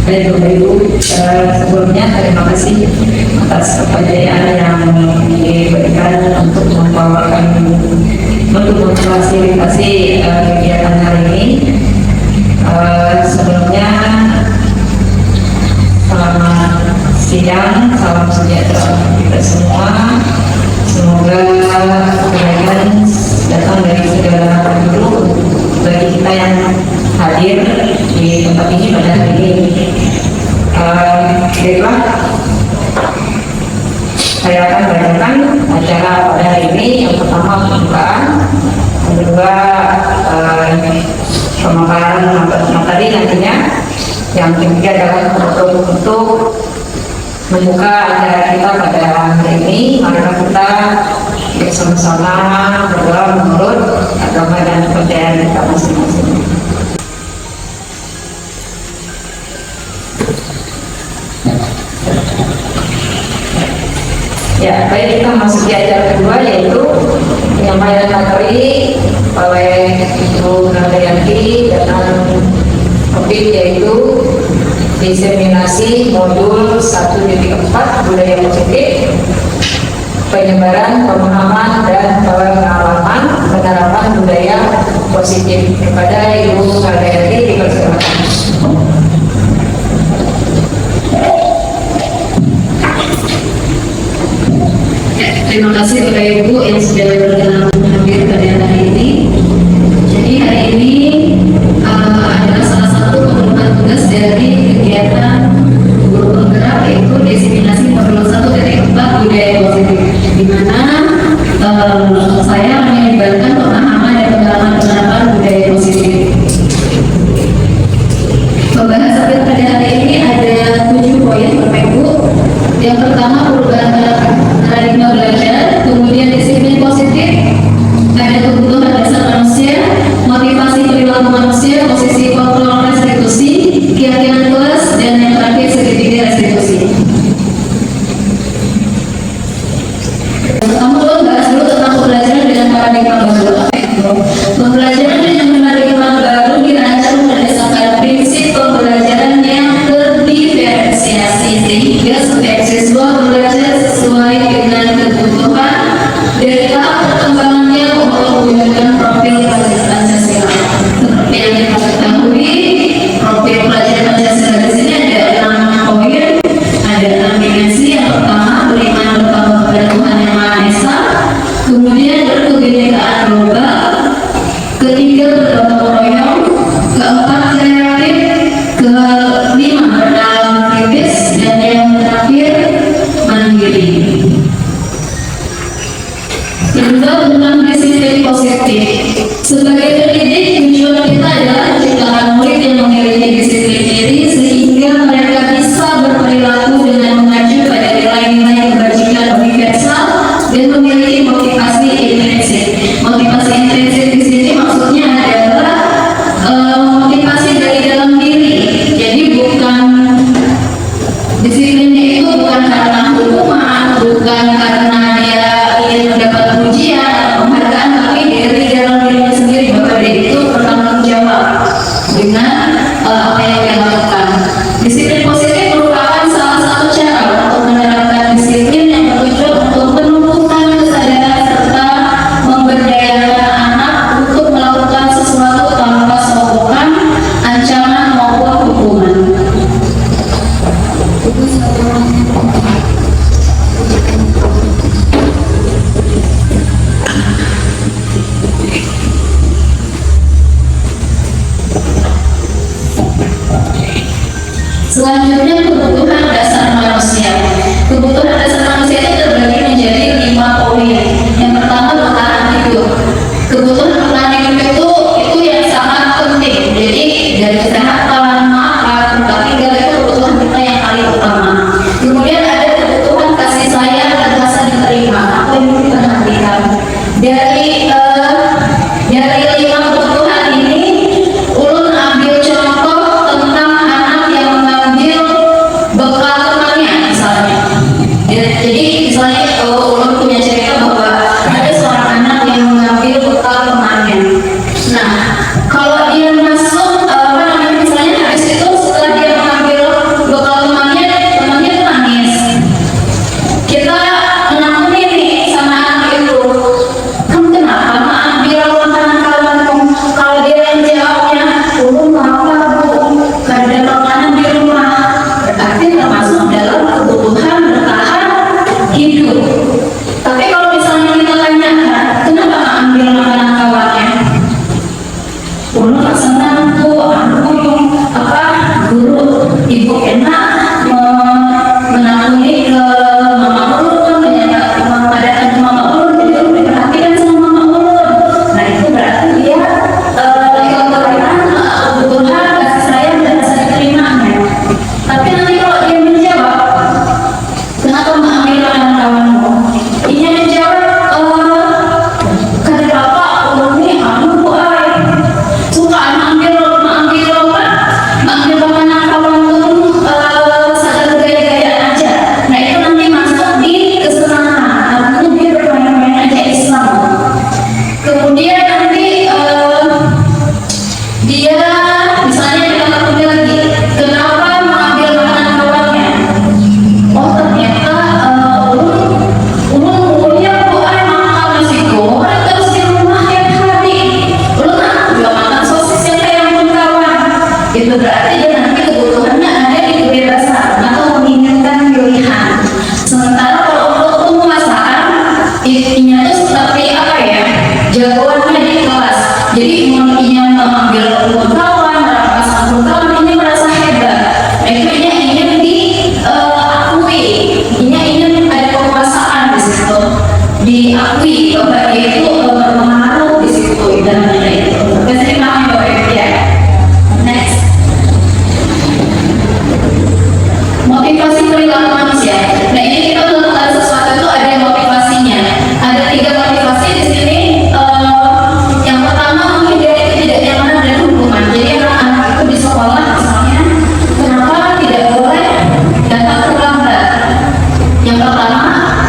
Baik Bapak Ibu, sebelumnya terima kasih atas kepercayaan yang diberikan untuk memfasilitasi kegiatan hari ini. Sebelumnya selamat siang, salam sejahtera kita semua. Semoga kebaikan datang dari segala penjuru bagi kita yang hadir di tempat ini pada hari ini. Baiklah, saya akan bacakan acara pada hari ini. Yang pertama pembukaan, kedua pemaparan materi nantinya, yang ketiga adalah untuk membuka acara kita pada hari ini. Mari kita bersama-sama berdoa menurut agama dan kepercayaan kita masing-masing. Ya, baik, kita masuk di acara kedua, yaitu penyampaian materi oleh Ibu Nadayanti dengan topik yaitu diseminasi modul 1.4 budaya positif, penyebaran pemahaman dan pengalaman penerapan budaya positif. Kepada Ibu Nadayanti dipersilakan. Terima kasih Bapak Ibu yang sudah berkenan hadir pada hari ini. Jadi hari ini adalah salah satu pemenuhan tugas dari kegiatan guru penggerak, yaitu diseminasi modul 1.4 budaya positif, di mana saya menyebarkan pemahaman dan pengalaman penerapan budaya positif. Pembahasan pada hari ini ada 7 poin Bapak Ibu. Yang pertama, perubahan paradigma belajar, kemudian disiplin positif, ada kebutuhan dasar manusia, motivasi perilaku manusia, posisi kontrol restitusi, keyakinan kelas, dan yang terakhir segitiga restitusi. Kamu belum bahas dulu tentang pembelajaran dengan paradigma baru. Pembelajaran dengan paradigma baru dirancang berdasarkan prinsip pembelajaran yang terdiferensiasi, sehingga setiap siswa belajar sesuai dengan kebutuhan dan tahap perkembangannya untuk menggunakan profil pelajar Pancasila. Seperti yang kita ketahui, profil pelajar Pancasila di sini ada 6 poin, ada 6 dimensi. Yang pertama, beriman bertakwa kepada Tuhan Yang Maha Esa, kemudian berkebinekaan global, ketiga bergotong royong, keempat kreatif, kelima bernalar kritis, dan yang terakhir mandiri. Kedua, tentang disiplin positif. Sebagai pendidik, tujuan kita adalah menciptakan murid yang memiliki disiplin diri sehingga mereka bisa berperilaku dengan mengacu pada nilai-nilai kebajikan universal dan memiliki motivasi intrinsik. Motivasi intrinsik di sini maksudnya adalah motivasi dari dalam diri. Jadi bukan disiplinnya itu bukan karena hukuman, bukan karena dia ingin mendapat pujian atau penghargaan, tapi dari dalam dirinya sendiri. Bahwa dia itu bertanggung jawab dengan apa yang dia lakukan. Disiplin positif merupakan salah satu cara untuk menerapkan disiplin yang bertujuan untuk menumbuhkan kesadaran serta memberdayakan anak untuk melakukan sesuatu tanpa sokongan, ancaman maupun hukuman. Selanjutnya, kebutuhan dasar manusia. Kebutuhan dasar manusia itu terbagi menjadi 5 poin. Yang pertama, bertahan hidup. Kebutuhan bertahan hidup itu yang sangat penting. Jadi dari kesehatan, makan, tempat tinggal itu kebutuhan kita yang paling utama. Kemudian ada kebutuhan kasih sayang dan rasa diterima. Apa yang kita perhatikan dari 5 kebutuhan ini, ulun ambil contoh tentang anak yang mengambil senang tuh aku yang apa guru ibu enak menakuni ke mama ulun kan ternyata mengadakan ke mama ulun jadi ulun diperhatikan sama mama ulun. Nah itu berarti dia kebetulan kebutuhan kasih sayang dan rasa diterimanya. Tapi nanti kalau dia menjawab kenapa mengambil kawan-kawanmu, dia menjawab karena bapak ulun ini anu bu ay suka mengambil makanan kawan ulun sadar gaya-gayaan aja. Nah itu nanti masuk di kesenangan, artinya dia bermain-main aja Islam. Kemudian nanti dia misalnya kita ketemu lagi, kenapa mengambil makanan kawannya? Oh ternyata ulun punya bu ay makan nasi goreng terus di rumah tiap hari. Ulun juga makan sosis yang kayak pun kawan. Itu berarti dia nanti kebutuhannya ada di kebebasan atau menginginkan pilihan. Sementara kalau untuk penguasaan intinya itu seperti apa ya? Jagoannya di kelas. Jadi intinya mengambil kawan, merapasan kawan ini merasa hebat. Akhirnya ingin diakui, ingin ada kekuasaan di situ, diakui bahwa dia itu berpengaruh di situ dan itu. Pasti paham ya? Next. Motivasi perilaku manusia. Nah ini kita melakukan sesuatu itu ada motivasinya. Ada 3 motivasi di sini. Yang pertama menghindari ketidaknyamanan dan hukuman. Jadi anak-anak itu di sekolah misalnya, kenapa tidak boleh datang terlambat? Yang pertama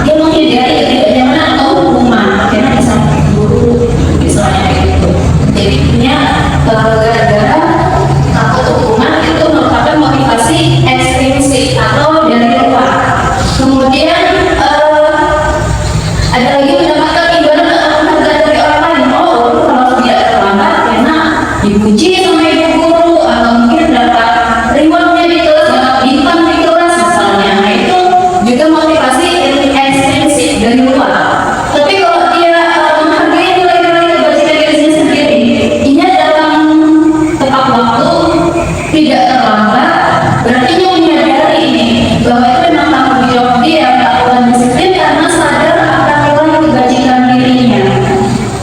dia menghindari ketidaknyamanan atau hukuman. Karena bisa guru misalnya kayak gitu. Jadinya gara-gara takut hukuman itu merupakan motivasi ekstrinsik atau dari luar. Kemudian ada lagi mendapatkan imbalan atau penghargaan dari orang lain. Oh, kalau tidak terlambat karena dipuji sama ibu guru atau mungkin dapat rewardnya di kelas, dapat bintang di kelas misalnya. Nah itu juga motivasi ekstrinsik dari luar. Tapi kalau dia menghargai nilai-nilai kebajikan dirinya sendiri, dia datang tepat waktu, tidak terlambat, berarti dia menyadari bahwa itu memang tanggung jawab dia melakukan disiplin karena sadar akan nilai kebajikan dirinya.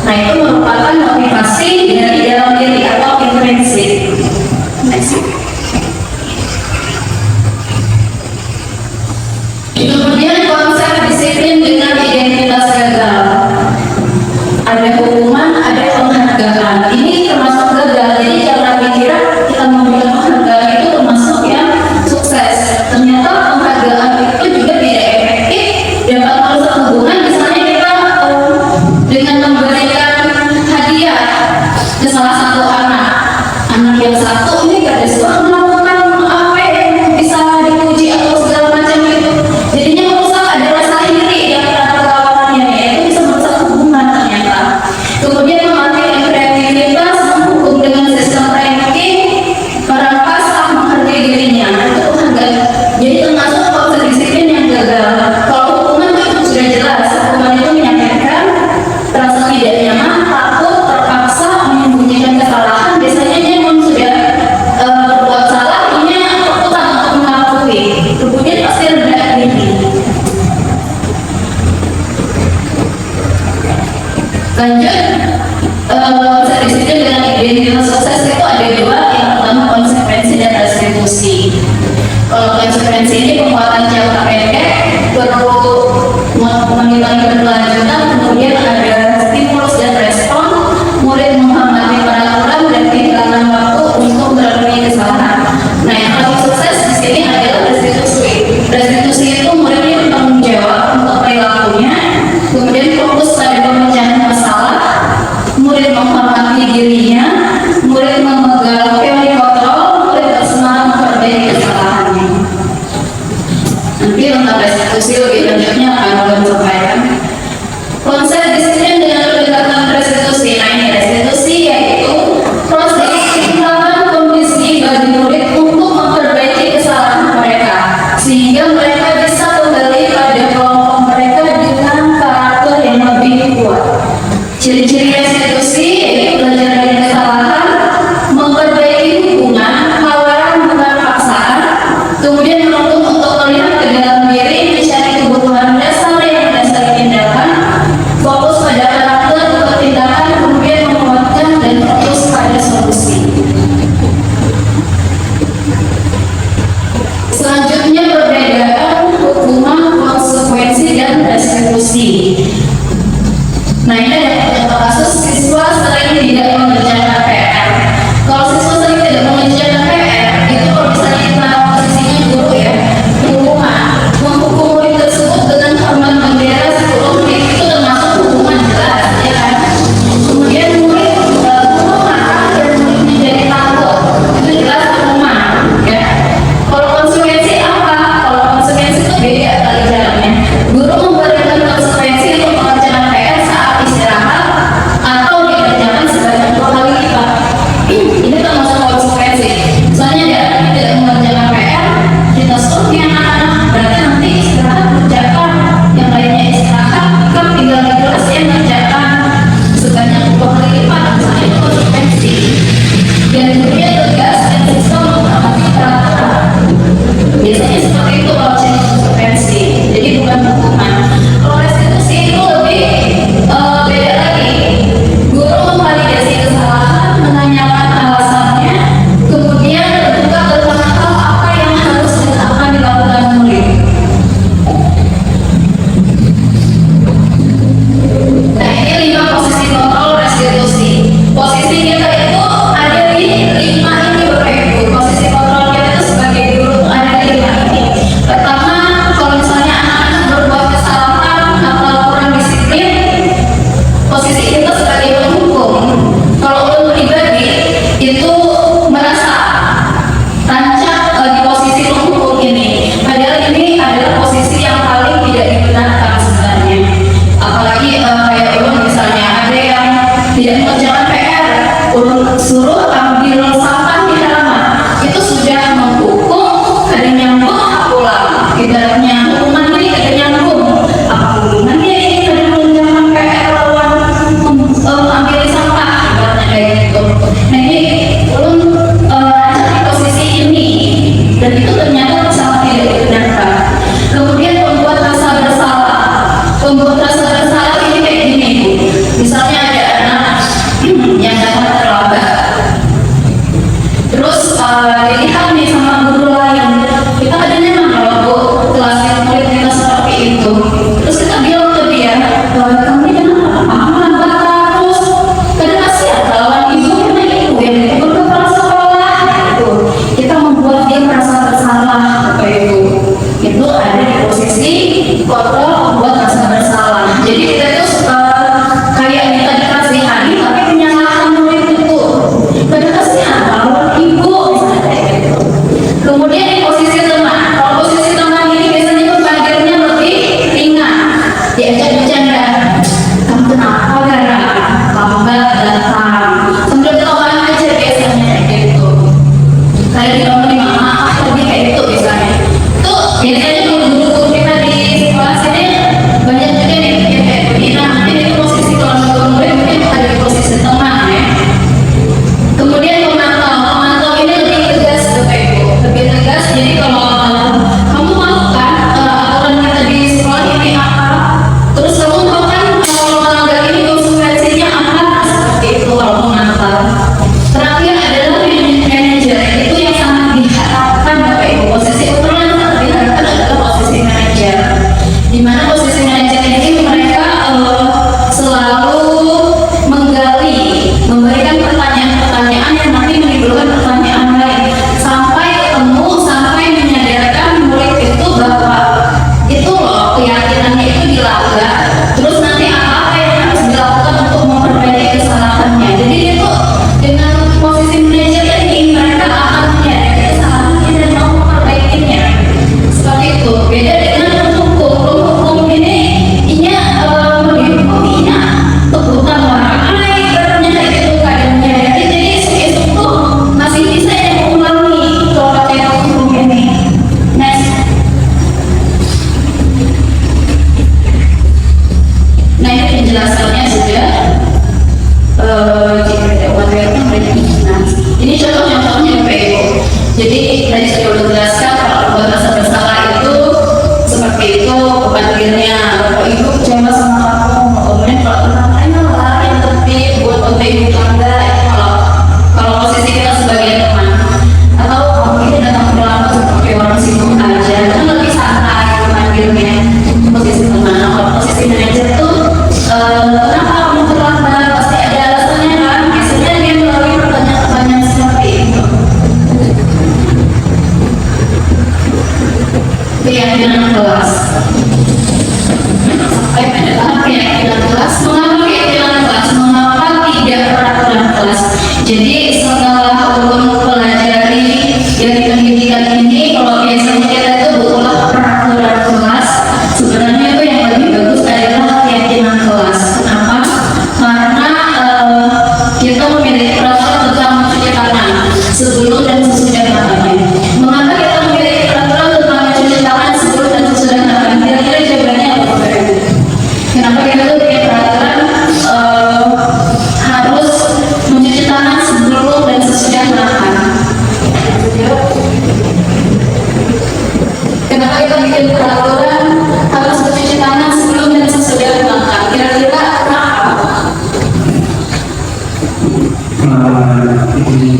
Nah itu merupakan motivasi dari dalam diri atau intrinsik. Next. Kemudian konsep disiplin dengan identitas gagal. Ada hukuman, ada penghargaan. Ini termasuk gagal. Jadi jangan pikiran kita memberikan penghargaan itu termasuk yang sukses. Ternyata penghargaan itu juga tidak efektif dapat merusak hubungan. Misalnya kita dengan memberikan hadiah ke salah satu anak yang satu ini gak ada suara melakukan apa yang bisa dipuji atau segala macam itu. Jadinya merusak ada rasa iri yang antara kawanannya, itu bisa merusak hubungan ternyata. Kemudian memakai kreativitas, menghukum dengan sistem ranking, merampas hak menghargai dirinya. Itu penghargaan. Jadi termasuk konsep disiplin yang gagal. Kalau hukuman itu sudah jelas, hukuman itu menyampaikan rasa tidak nyaman, takut, terpaksa menyembunyikan kesalahan. Biasanya dia memang sudah berbuat salah, ini ketakutan untuk mengakui. Kemudian pasti rendah diri. Lanjut, konsep disiplin dengan identitas sukses itu ada 2. Yang pertama konsekuensi dan restitusi. Kalau konsekuensi ini penguatan jangka pendek perlu menilai berkelanjutan, kemudian ada stimulus dan respon, murid menghormati peraturan dan kehilangan waktu untuk melalui kesalahan. Nah yang paling sukses di sini adalah restitusi. Restitusi itu muridnya bertanggung jawab untuk perilakunya, kemudian fokus pada pemecahan masalah, murid menghormati dirinya, murid memegang teori kontrol, murid bersemangat memperbaiki kesalahannya. Nanti untuk restitusi lebih lanjutnya akan sampaikan.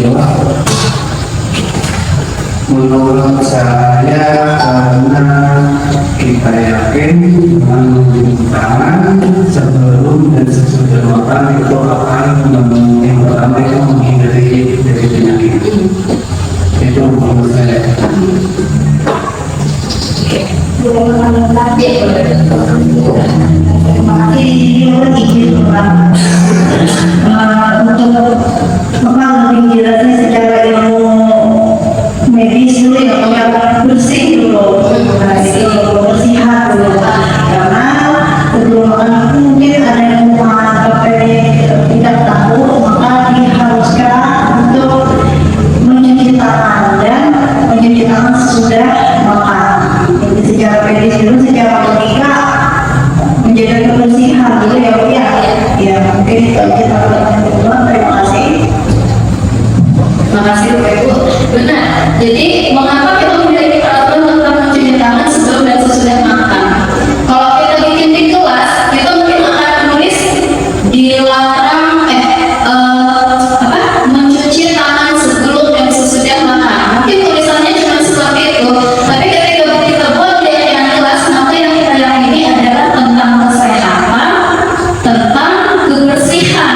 jawab. Menurut saya karena kita yakin dengan mencuci tangan sebelum dan sesudah makan itu akan yang pertama itu menghindari dari penyakit. Itu menurut saya. Untuk memang lebih jelasnya secara ilmu medis dulu ya, yang bersih dulu, bersihan dulu. Karena sebelum makan itu mungkin ada yang tidak tahu, maka diharuskan untuk mencuci tangan dan mencuci tangan sesudah makan. Jadi secara medis dulu, secara logika menjaga kebersihan dulu ya Bu ya. Ya mungkin itu aja teman-teman. Terima kasih. Terima kasih Bapak Ibu. Benar. Jadi mengapa kita memiliki peraturan tentang mencuci tangan sebelum dan sesudah makan? Kalau kita bikin di kelas, kita mungkin akan menulis dilarang mencuci tangan sebelum dan sesudah makan. Mungkin tulisannya cuma seperti itu. Tapi ketika kita buat di kelas, maka yang kita yakini adalah tentang kesehatan, tentang kebersihan.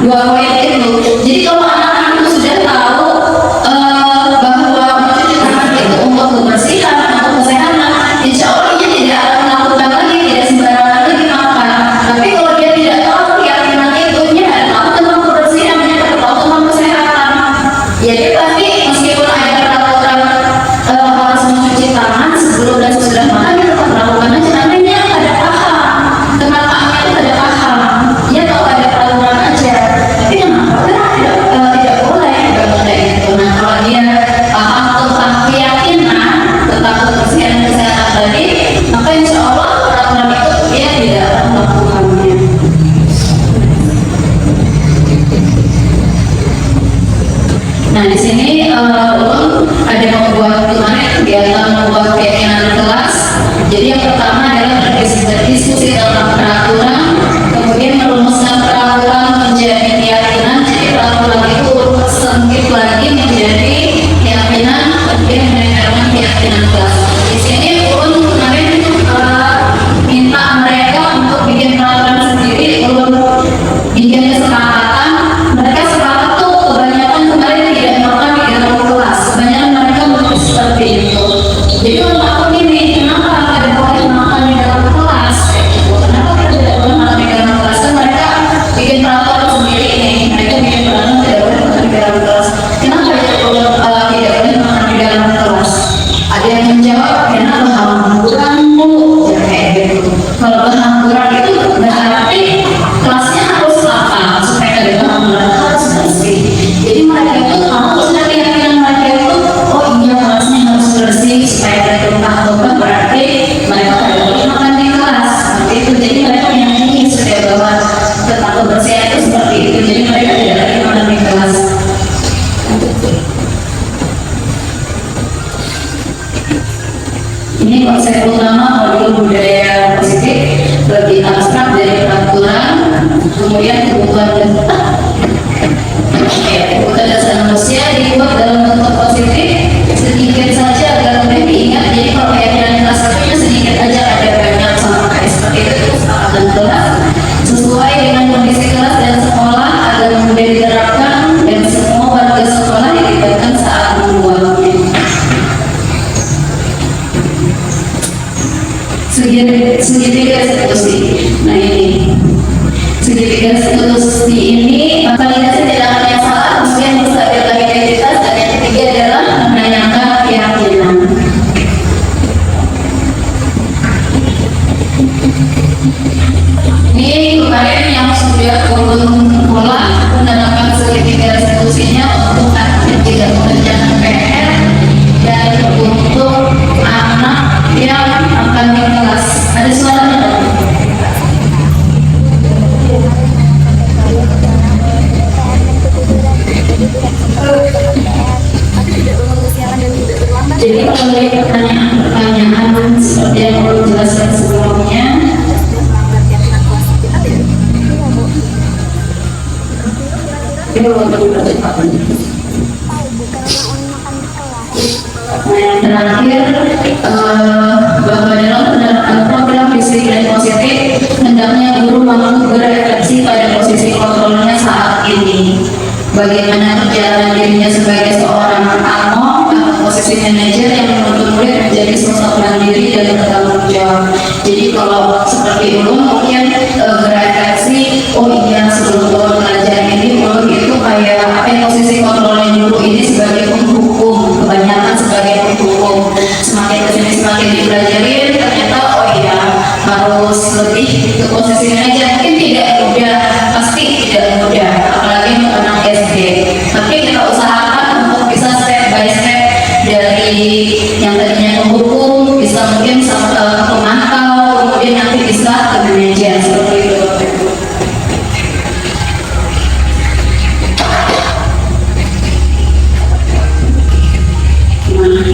Dua poin itu. Jadi kalau anak-anak itu sudah tahu bahwa mencuci tangan itu untuk kebersihan, untuk kesehatan, insya Allah dia tidak akan melakukan lagi, tidak sembarangan lagi makan. Tapi kalau dia tidak tahu keyakinan itu, dia tidak tahu tentang kebersihan, dia tidak tahu tentang kesehatan. Jadi pasti meskipun ada peraturan harus mencuci tangan sebelum dan sesudah makan, dia tetap melakukan aja. Karena dia ada paham, kenapanya itu ada paham. Dia tahu ada peraturan aja. Tapi kenapa tidak boleh itu. Nah kalau dia paham tentang keyakinan tentang kebersihan dan kesehatan tadi, maka insya Allah peraturan itu dia tidak akan melakukannya. Nah di sini ada membuat kemarin kegiatan membuat keyakinan kelas. Jadi yang pertama adalah berdiskusi tentang peraturan, kemudian merumuskan peraturan menjadi keyakinan. Jadi peraturan itu sengkit lagi menjadi keyakinan, kemudian menjadi keyakinan kelas. Di sini ulun kemarin minta mereka untuk bikin peraturan sendiri, ulun bikin kesepakatan. Mereka sepakat tuh kebanyakan kemarin tidak makan di dalam kelas. Kebanyakan mereka menulis seperti itu. Jadi ulun aku ini kenapa tidak boleh makan di dalam kelas? Kenapa kita tidak boleh makan di dalam kelas? Kan mereka bikin peraturan sendiri ini. Mereka bikin peraturan tidak boleh makan di dalam kelas. Kenapa tidak boleh makan di dalam kelas? Ada yang menjawab karena berhamburan Bu. Ya, kayak gitu. Kalau berhamburan itu berarti kelasnya harus lapang supaya ada berhamburan, harus bersih. Jadi mereka itu harus ada keyakinan mereka itu, oh iya kelasnya harus bersih supaya ada tumpah-tumpah, berarti mereka tidak boleh makan di kelas. Seperti itu. Jadi mereka meyakini sudah bahwa tentang kebersihan itu seperti itu. Jadi mereka tidak lagi makan di kelas. Ini konsep utama modul budaya positif, lebih abstrak dari peraturan, kemudian kebutuhan dasar. Kebutuhan dasar manusia dibuat dalam bentuk positif, sedikit saja agar mudah diingat. Jadi kalau keyakinan kelas satunya sedikit aja, ada banyak sama kayak seperti itu, sangat dan jelas, sesuai dengan kondisi kelas dan sekolah agar mudah diterapkan dan semua warga sekolah dilibatkan saat membuatnya. Segitiga eksekusi. Nah ini segitiga eksekusi ini validasi tindakan yang salah, kemudian berstabil lagi identitas, dan yang ketiga adalah menanyakan keyakinan. Ini kemarin yang sudah pola menandakan segitiga eksekusinya untuk anak yang tidak mengerjakan PR dan untuk anak yang akan di kelas. Ada suara enggak? Jadi kalau dari pertanyaan seperti yang perlu jelaskan sebelumnya, ini untuk terakhir bahwa dalam penerapan program disiplin positif hendaknya guru mampu berefleksi pada posisi kontrolnya saat ini. Bagaimana perjalanan dirinya sebagai seorang among atau posisi manajer yang menuntut murid menjadi sosok mandiri dan bertanggung jawab. Jadi kalau seperti dulu mungkin berefleksi, oh iya sebelum guru belajar ini guru itu kayak apa ya, posisi kontrolnya guru ini sebagai penghukum, kebanyakan sebagai penghukum. Semakin kesini semakin dipelajarin ternyata oh iya harus lebih ke posisi manajer. Mungkin tidak mudah, pasti tidak mudah, apalagi untuk anak SD. Tapi kita usahakan untuk bisa step by step dari yang tadinya penghukum bisa mungkin pemantau, kemudian nanti bisa ke manajer seperti itu.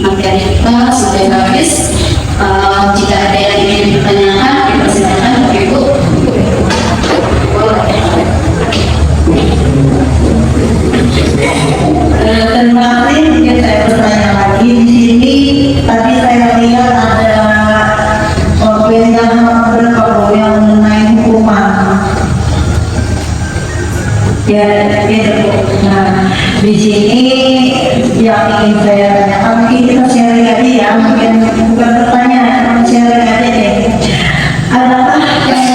Materi kita sudah habis. Jika ada yang ingin dipertanyakan, dipersilakan Ibu. Kemarin mungkin saya bertanya lagi di sini. Tadi saya lihat ada berapa yang mengenai hukuman. Ya, nah di sini yang ingin saya tanyakan, mungkin kita sharing aja ya, mungkin bukan pertanyaan, sharing aja deh. Adakah yang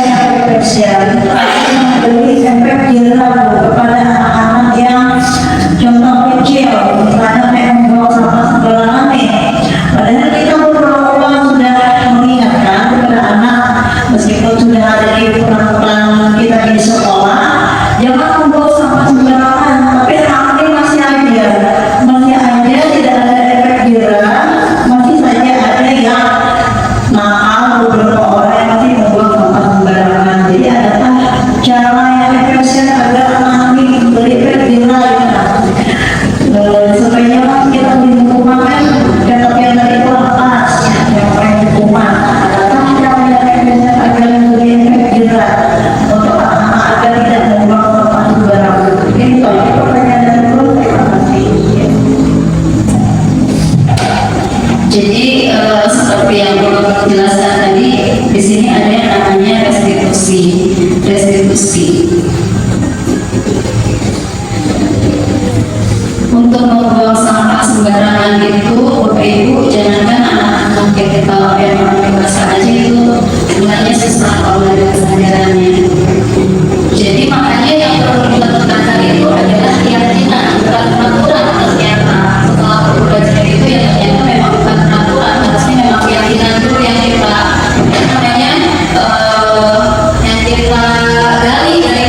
spesial yang beri efek jerah kepada anak-anak yang contoh kecil, misalnya kayak membawa sampah sembarangan nih? Padahal kita berulang-ulang sudah mengingatkan kepada anak, meskipun sudah ada di program kita di sekolah, jangan membawa sampah sembarangan, tapi anak ini masih aja tidak ada efek jerah, masih saja ada yang nakal, beberapa orang yang masih membuang sampah sembarangan. Jadi adakah cara yang efisien agar anak ini memberi efek jerah supaya kita beri hukuman kan tetap yang dari kelas yang paling hukuman? Adakah cara yang efisien agar memberi efek jerah untuk anak-anak agar tidak membuang sampah sembarangan? Ini pertanyaan dari guru. Terima kasih. Jadi seperti yang Bapak jelaskan tadi, di sini ada yang namanya restitusi. Untuk membuang sampah sembarangan itu, Bapak Ibu, jangankan anak-anak kita yang orang dewasa aja itu sebenarnya susah kalau ada kesadarannya. Jadi makanya yang perlu kita tekankan itu adalah keyakinan, bukan peraturan. Ternyata setelah belajar itu ya ternyata memang bukan peraturan, harusnya memang keyakinan dulu yang kita gali dari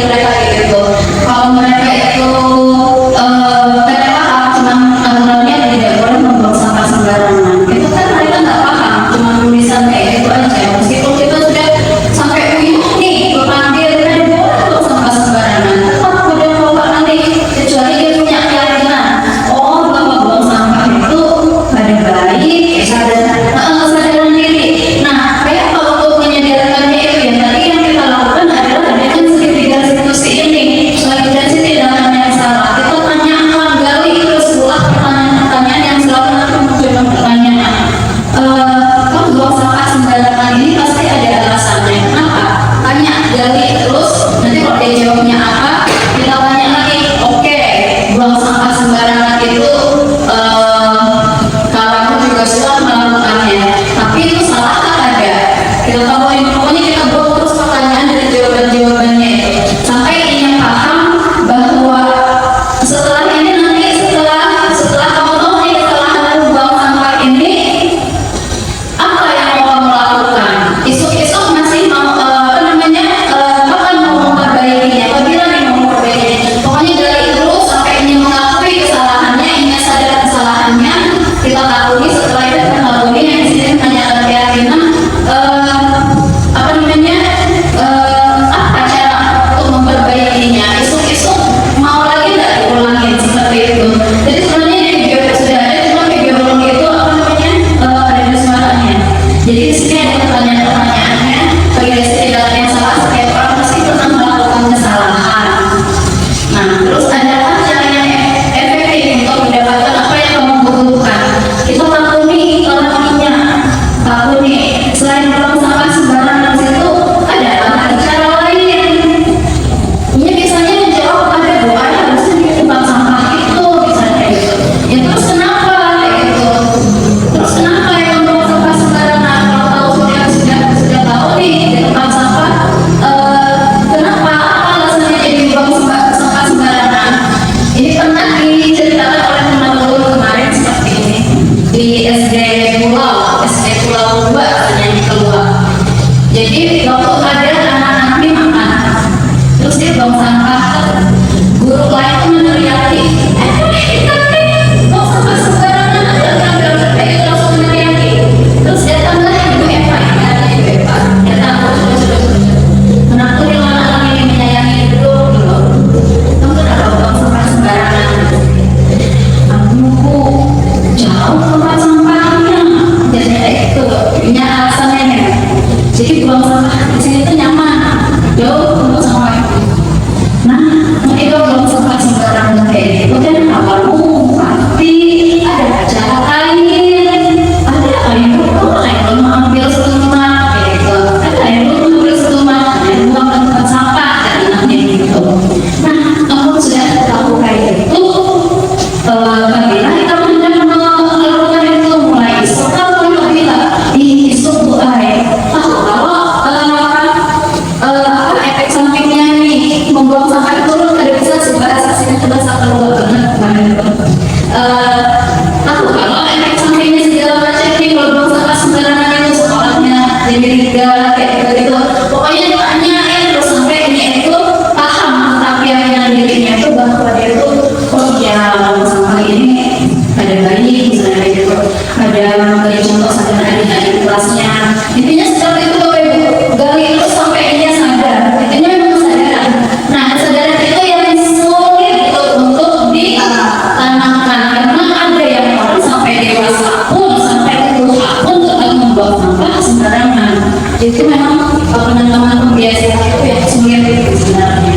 segala kayak gitu. Pokoknya ditanyain terus sampai ini itu paham tapi yang dirinya itu bahwa dia tuh oh ya sama ini ada bayi misalnya kayak gitu, ada dari contoh sadar adik-adik kelasnya, intinya seperti itu Bapak Ibu, gali terus sampai dia sadar, intinya memang kesadaran. Nah kesadaran itu yang sulit gitu untuk ditanamkan karena ada yang orang sampai dewasa pun sampai tua pun tetap membuang sampah sembarangan. Itu memang penanaman pembiasaan itu yang sulit itu sebenarnya,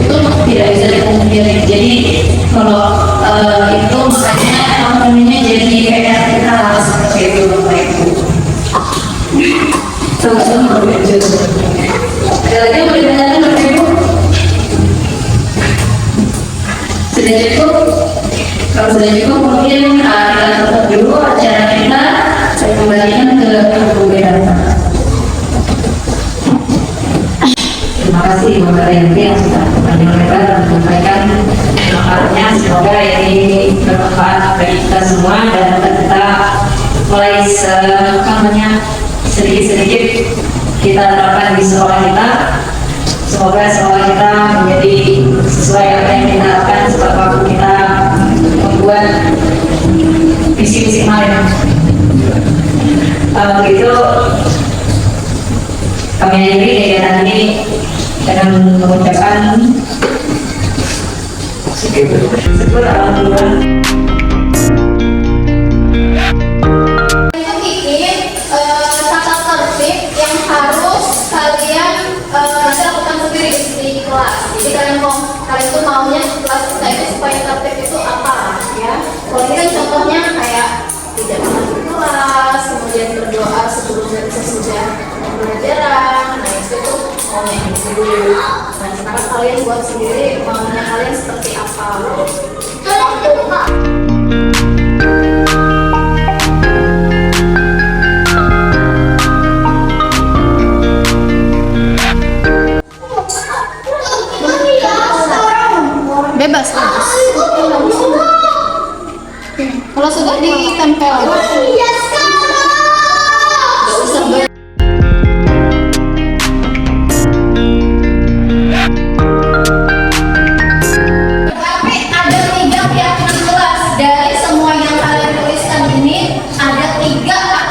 itu tidak bisa dipungkiri. Jadi kalau itu makanya namanya jadi PR kita seperti itu Bapak Ibu. Sama-sama berbeda. Ada lagi yang mau ditanyakan Bapak Ibu? Sudah cukup? Kalau sudah cukup mungkin kita tutup dulu acara kita. Saya kembalikan ke Ibu Bedata. Terima kasih Bapak Yanti yang sudah panjang lebar menyampaikan manfaatnya. Semoga ini bermanfaat bagi kita semua dan dapat kita mulai sedikit-sedikit kita terapkan di sekolah kita. Semoga sekolah kita menjadi sesuai apa yang kita harapkan sebab waktu kita membuat visi-visi kemarin. Begitu kami akhiri kegiatan ini dengan mengucapkan syukur alhamdulillah. Itu bikin tata tertib yang harus kalian nanti lakukan sendiri di kelas. Jadi kalian tuh maunya kelas kita itu supaya tertib itu apa ya? Kalau ini kan contohnya kayak tidak masuk kelas, kemudian berdoa sebelum dan sesudah pembelajaran. Nah itu tuh maunya itu dulu. Nah sekarang kalian buat sendiri maunya kalian seperti apa? Bebas. Kalau sudah ditempel. Nggak usah tapi ada 3 pihak kelas dari semua yang kalian tuliskan ini ada 3